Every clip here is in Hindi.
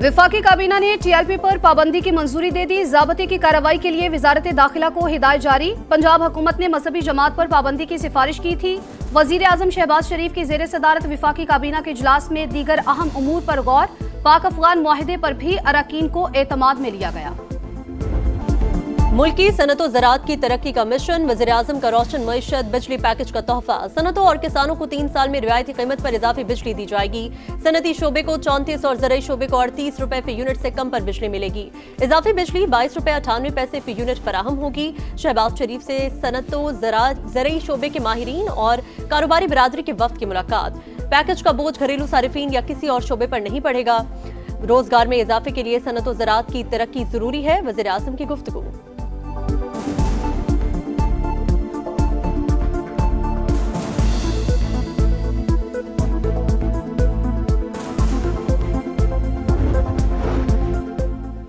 वफाकी काबीना ने टीएलपी पर पाबंदी की मंजूरी दे दी। ज़ाब्ते की कार्रवाई के लिए वजारत दाखिला को हिदायत जारी। पंजाब हुकूमत ने मजहबी जमात पर पाबंदी की सिफारिश की थी। वजीर आजम शहबाज शरीफ की जेर सदारत वफाकी काबीना के इजलास में दीगर अहम उमूर पर गौर। पाक अफगान मुआहिदे पर भी अरकान को एतमाद में लिया गया। मुल्की सनत और ज़राअत की तरक्की का मिशन, वज़ीर आज़म का रोशन मईशत बिजली पैकेज का तोहफा। सनतों और किसानों को 3 साल में रियायती कीमत पर इजाफी बिजली दी जाएगी। सनती शोबे को 34 और ज़राई शोबे को 38 रुपए फी यूनिट से कम पर बिजली मिलेगी। इजाफी बिजली 22 रुपए 98 पैसे फी यूनिट फराहम होगी। शहबाज शरीफ से सनतों ज़राई शोबे के माहिरीन और कारोबारी बिरादरी के वफ्द की मुलाकात। पैकेज का बोझ घरेलू सारिफीन या किसी और शोबे पर नहीं पड़ेगा। रोजगार में इजाफे के लिए सनत और ज़राअत की तरक्की जरूरी है, वज़ीर आज़म की गुफ्तगू।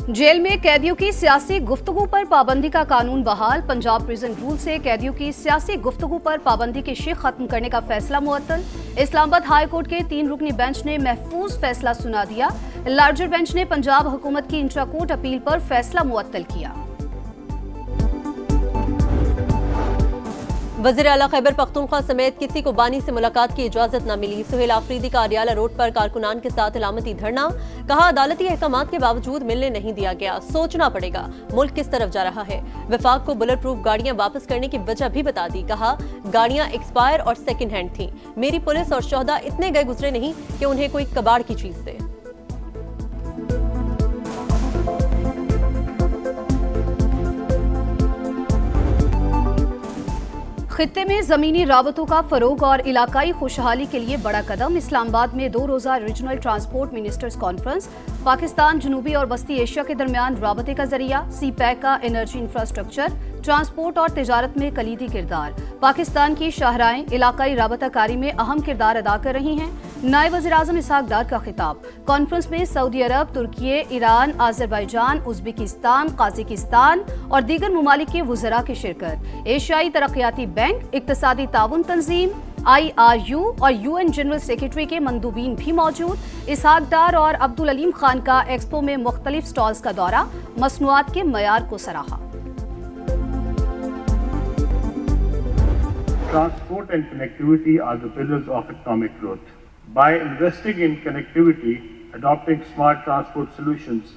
जेल में कैदियों की सियासी गुफ्तगू पर पाबंदी का कानून बहाल। पंजाब प्रिजन रूल से कैदियों की सियासी गुफ्तगू पर पाबंदी की शिक खत्म करने का फैसला मुअत्तल। इस्लामाबाद हाई कोर्ट के 3 रुकनी बेंच ने महफूज फैसला सुना दिया। लार्जर बेंच ने पंजाब हुकूमत की इंट्रा कोर्ट अपील पर फैसला मुअत्तल किया। वज़ीर आला खैबर पख्तूनख्वा समेत किसी को बानी से मुलाकात की इजाजत न मिली। सुहेल आफरीदी का अरियाला रोड पर कारकुनान के साथ इलामती धरना। कहा अदालती अहकामात के बावजूद मिलने नहीं दिया गया, सोचना पड़ेगा मुल्क किस तरफ जा रहा है। वफाक को बुलेट प्रूफ गाड़ियां वापस करने की वजह भी बता दी। कहा गाड़ियां एक्सपायर और सेकंड हैंड थी। मेरी पुलिस और शोहदा इतने गए गुजरे नहीं कि उन्हें कोई कबाड़ की चीज दे। खित्ते में जमीनी राबतों का फरोग और इलाकाई खुशहाली के लिए बड़ा कदम। इस्लामाबाद में 2 रोजा regional transport ministers conference. Pakistan, जनूबी और वस्ती एशिया के दरमियान राबते का जरिया। सीपैक का एनर्जी इंफ्रास्ट्रक्चर, ट्रांसपोर्ट और तिजारत में कलीदी किरदार। पाकिस्तान की शाहराएं इलाकाई राबताकारी में अहम किरदार अदा कर रही हैं। नायब वज़ीर आज़म इसहाक डार का खिताब। कॉन्फ्रेंस में सऊदी अरब, तुर्की, ईरान, आज़रबाईजान, उज़्बेकिस्तान, काज़ाकिस्तान और दीगर ममालिक के वुज़रा की शिरकत। एशियाई तरक्याती बैंक, इक़्तिसादी ताउन तंजीम, IRU और UN जनरल सेक्रेटरी के मंदूबीन भी मौजूद। इसहाक डार और अब्दुल अलीम खान का एक्सपो में मुख्तलिफ स्टॉल्स का दौरा। मसनूआत के मयार को सराहा। Transport and connectivity are the pillars of economic growth. By investing in connectivity, adopting smart transport solutions,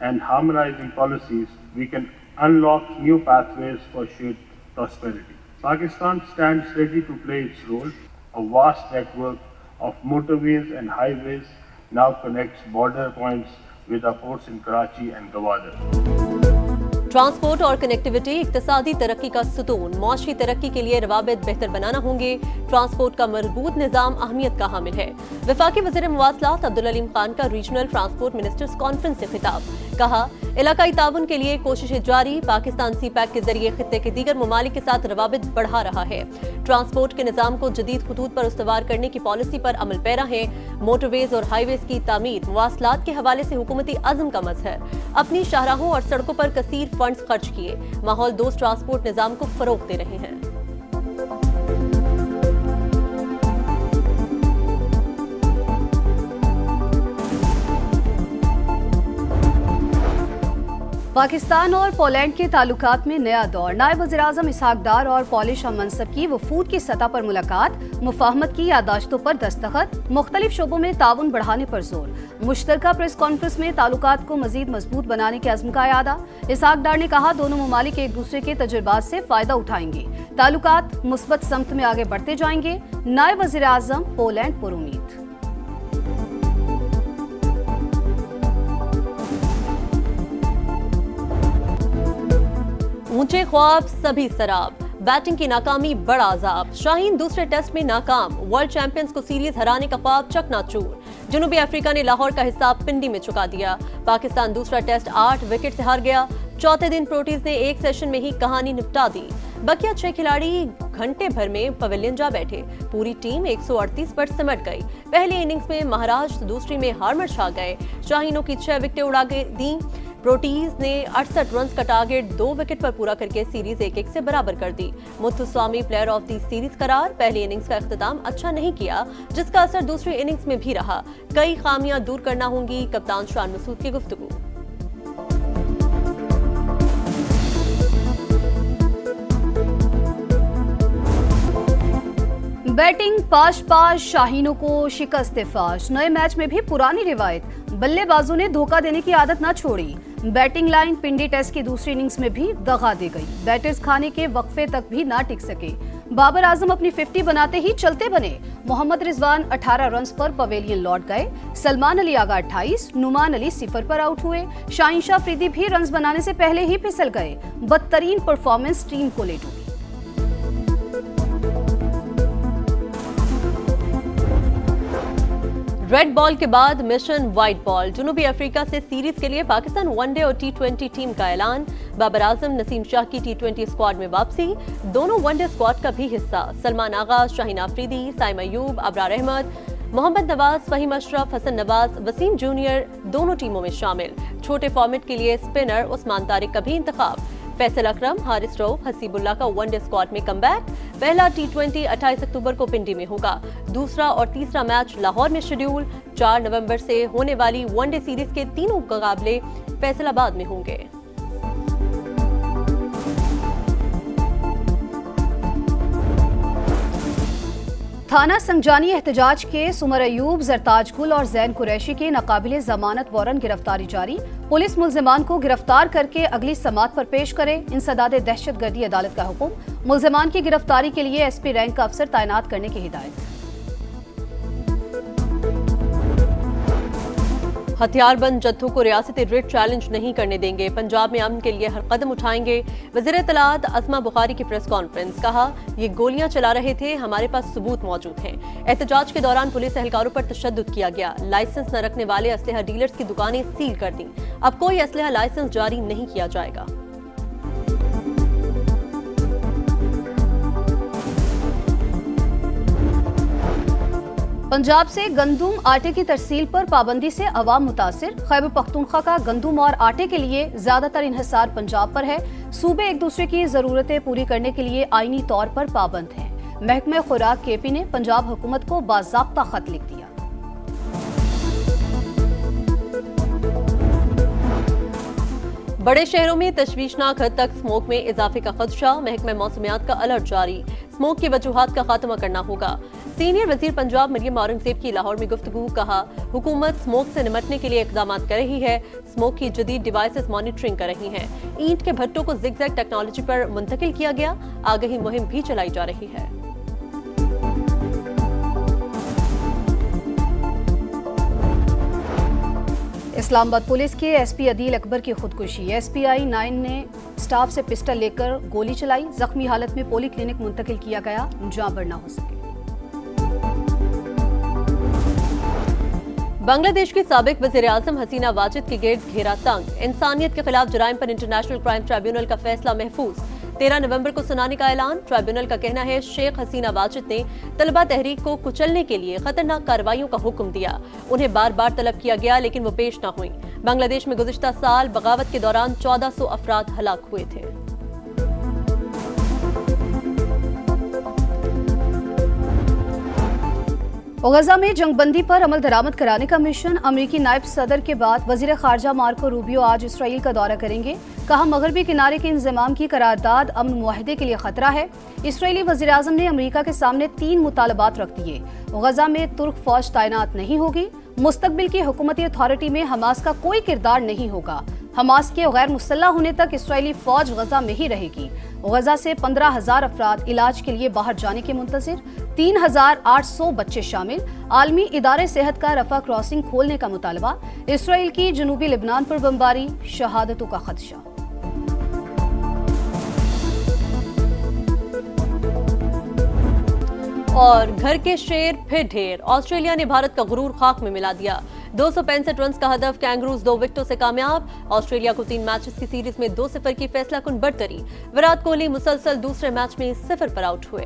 and harmonizing policies, we can unlock new pathways for shared prosperity. Pakistan stands ready to play its role. A vast network of motorways and highways now connects border points with our ports in Karachi and Gwadar. Transport और कनेक्टिविटी इक्तिसादी तरक्की का सुतून। मौशी तरक्की के लिए रवाबित बेहतर बनाना होंगे। ट्रांसपोर्ट का मजबूत निजाम अहमियत का हामिल है। वफाकी वज़ीर मवासलात अब्दुल अलीम खान का रीजनल ट्रांसपोर्ट मिनिस्टर्स कॉन्फ्रेंस से खिताब। कहा इलाकाई ताउन के लिए कोशिशें जारी। पाकिस्तान सीपैक के जरिए खित्ते के दीगर ममालिक के साथ रवाबित बढ़ा रहा है। ट्रांसपोर्ट के निजाम को जदीद खतूत पर उस्तवार करने की पॉलिसी पर अमल पैरा है। मोटरवेज और हाईवेज की तामीर मवासलात के हवाले से हुकूमती अज़्म का मज़हर। अपनी शाहराहों और सड़कों पर कसीर फंड्स खर्च किए माहौल दोस्त ट्रांसपोर्ट निजाम को फरोग दे रहे हैं। पाकिस्तान और पोलैंड के ताल्लुकात में नया दौर। नायब वज़ीर आज़म इसहाक डार और पॉलिश हममनसब की वफूद की सतह पर मुलाकात। मुफाहमत की यादाश्तों पर दस्तखत। मुख्तलिफ शोबों में ताउन बढ़ाने पर जोर। मुश्तरका प्रेस कॉन्फ्रेंस में ताल्लुकात को मजीद मजबूत बनाने के अज़्म का यादा। इसहाक डार ने कहा दोनों ममालिक एक दूसरे के तजुर्बात से फायदा उठाएंगे। ताल्लुकात मुस्बत समत में आगे बढ़ते जाएंगे। नायब वज़ीर आज़म पोलैंड पर उम्मीद। ऊंचे ख्वाब सभी सराब। बैटिंग की नाकामी बड़ा अजाब। शाहीन दूसरे टेस्ट में नाकाम। वर्ल्ड चैंपियंस को सीरीज हराने का ख्वाब चकनाचूर। जनूबी अफ्रीका ने लाहौर का हिसाब पिंडी में चुका दिया। पाकिस्तान दूसरा टेस्ट 8 विकेट से हार गया। चौथे दिन प्रोटीज ने एक सेशन में ही कहानी निपटा दी। बकिया 6 खिलाड़ी घंटे भर में पवेलियन जा बैठे। पूरी टीम 138 पर सिमट गई। पहली इनिंग्स में महाराज तो दूसरी में हार्मर छा गए। शाहीनों की 6 विकेटें उड़ा दी। प्रोटीज ने 68 रन का टारगेट 2 विकेट पर पूरा करके सीरीज 1-1 से बराबर कर दी। Muthuswamy player of the series करार। पहली इनिंग्स का इख्तिताम अच्छा नहीं किया, जिसका असर दूसरी इनिंग्स में भी रहा। कई खामियां दूर करना होंगी, कप्तान शान मसूद की गुफ्तगू। बैटिंग पाश शाहीनों को शिकस्त फाश। नए मैच में भी पुरानी रिवायत, बल्लेबाजों ने धोखा देने की आदत न छोड़ी। बैटिंग लाइन पिंडी टेस्ट की दूसरी इनिंग्स में भी दगा दे गई। बैटर्स खाने के वक्फे तक भी ना टिक सके। बाबर आजम अपनी 50 बनाते ही चलते बने। मोहम्मद रिजवान 18 रन पर पवेलियन लौट गए। सलमान अली आगा 28, नुमान अली 0 पर आउट हुए। शाहिन अफरीदी भी रन बनाने से पहले ही फिसल गए। बदतरीन परफॉर्मेंस टीम को ले डूबी। रेड बॉल के बाद मिशन व्हाइट बॉल। जनूबी अफ्रीका से सीरीज के लिए पाकिस्तान वनडे और टी20 टीम का ऐलान। बाबर आजम, नसीम शाह की टी20 स्क्वाड में वापसी। दोनों वनडे स्क्वाड का भी हिस्सा सलमान आगा, शाहीन अफरीदी, साइम अयूब, अबरार अहमद, मोहम्मद नवाज, फहीम अशरफ, हसन नवाज, वसीम जूनियर दोनों टीमों में शामिल। छोटे फॉर्मेट के लिए स्पिनर उस्मान तारिक का भी इंतखाब। फैसल अकरम, हारिस रऊफ, हसीबुल्लाह का वनडे स्क्वाड में कमबैक। पहला टी20 28 अक्टूबर को पिंडी में होगा। दूसरा और तीसरा मैच लाहौर में शेड्यूल। 4 नवंबर से होने वाली वनडे सीरीज के तीनों मुकाबले फैसलाबाद में होंगे। थाना संजानी एहतजाज केस उमर अयूब, जरताज गुल और जैन कुरैशी के नाकाबिले जमानत वारंट गिरफ्तारी जारी। पुलिस मुल्जिमान को गिरफ्तार करके अगली समाअत पर पेश करे। इंसदाद दहशतगर्दी अदालत का हुक्म। मुल्जिमान की गिरफ्तारी के लिए एसपी रैंक का अफसर तैनात करने की हिदायत। हथियारबंद जत्थों को रियासती रिट चैलेंज नहीं करने देंगे। पंजाब में अमन के लिए हर कदम उठाएंगे। वज़ीर इत्तलात असमा बुखारी की प्रेस कॉन्फ्रेंस। कहा, ये गोलियां चला रहे थे, हमारे पास सबूत मौजूद हैं। एहतजाज के दौरान पुलिस एहलकारों पर तशद्दुद किया गया। लाइसेंस न रखने वाले असलहा डीलर्स की दुकानें सील कर दी। अब कोई असलहा लाइसेंस जारी नहीं किया जाएगा। पंजाब से गंदुम आटे की तरसील पर पाबंदी से अवाम मुतासिर। खैबर पख्तूनख्वा का गंदुम और आटे के लिए ज्यादातर इन्हिसार पंजाब पर है। सूबे एक दूसरे की जरूरतें पूरी करने के लिए आईनी तौर पर पाबंद हैं। महकमे खुराक केपी ने पंजाब हुकूमत को बाज़ाब्ता खत लिख दिया। बड़े शहरों में तशवीशनाक हद तक स्मोक में इजाफे का खदशा। महकमा मौसमियात का अलर्ट जारी। स्मोक की वजूहात का खात्मा करना होगा। सीनियर वजीर पंजाब मरियम औरंगजेब की लाहौर में गुफ्तगू। कहा, हुकूमत स्मोक से निपटने के लिए इकदाम कर रही है। स्मोक की जदीद डिवाइसेस मॉनिटरिंग कर रही हैं। ईंट के भट्टों को जिगजैग टेक्नोलॉजी पर मुंतकिल किया गया। आगाही मुहिम भी चलाई जा रही है। इस्लामाबाद पुलिस के एसपी अदील अकबर की खुदकुशी। एसपीआई 9 ने स्टाफ से पिस्टल लेकर गोली चलाई। जख्मी हालत में पोली क्लिनिक मुंतकिल किया गया, जहां पर न हो सके। बांग्लादेश की साबिक वज़ीर आज़म हसीना वाजिद के गिर्द घेरा तंग। इंसानियत के खिलाफ जराइम पर इंटरनेशनल क्राइम ट्राइब्यूनल का फैसला महफूज। 13 नवंबर को सुनाने का ऐलान। ट्राइब्यूनल का कहना है, शेख हसीना वाजिद ने तलबा तहरीक को कुचलने के लिए खतरनाक कार्रवाइयों का हुक्म दिया। उन्हें बार बार तलब किया गया, लेकिन वो पेश न हुई। बांग्लादेश में गुज़िश्ता साल बगावत के दौरान 1400 अफराद हलाक हुए थे। गजा में जंगबंदी पर अमल दरामद कराने का मिशन। अमरीकी नायब सदर के बाद वजीर खारजा मार्को रूबियो आज इसराइल का दौरा करेंगे। कहा, मगरबी किनारे के इंजमाम की करारदाद अमन मुआहदे के लिए खतरा है। इसराइली वजीर आजम ने अमरीका के सामने 3 मुतालबात रख दिए। गजा में तुर्क फौज तैनात नहीं होगी। मुस्तकबिल की हुकूमती अथॉरिटी में हमास का कोई किरदार नहीं होगा। हमास के गैर मुसल्लह होने तक इसराइली फौज गजा में ही रहेगी। गजा से 15,000 अफराद इलाज के लिए बाहर जाने के मुंतजिर। 3,800 बच्चे शामिल। आलमी इदारे सेहत का रफा क्रॉसिंग खोलने का मुतालबा। इसराइल की जनूबी लेबनान पर बमबारी, शहादतों का खदशा। और घर के शेर फिर ढेर। ऑस्ट्रेलिया ने भारत का गुरूर खाक में मिला दिया। 265 रन का हदफ। कैंगरूज 2 विकेटों से कामयाब। ऑस्ट्रेलिया को 3 मैचेस की सीरीज में 2-0 की फैसला कुन बढ़तरी। विराट कोहली मुसलसल दूसरे मैच में 0 पर आउट हुए।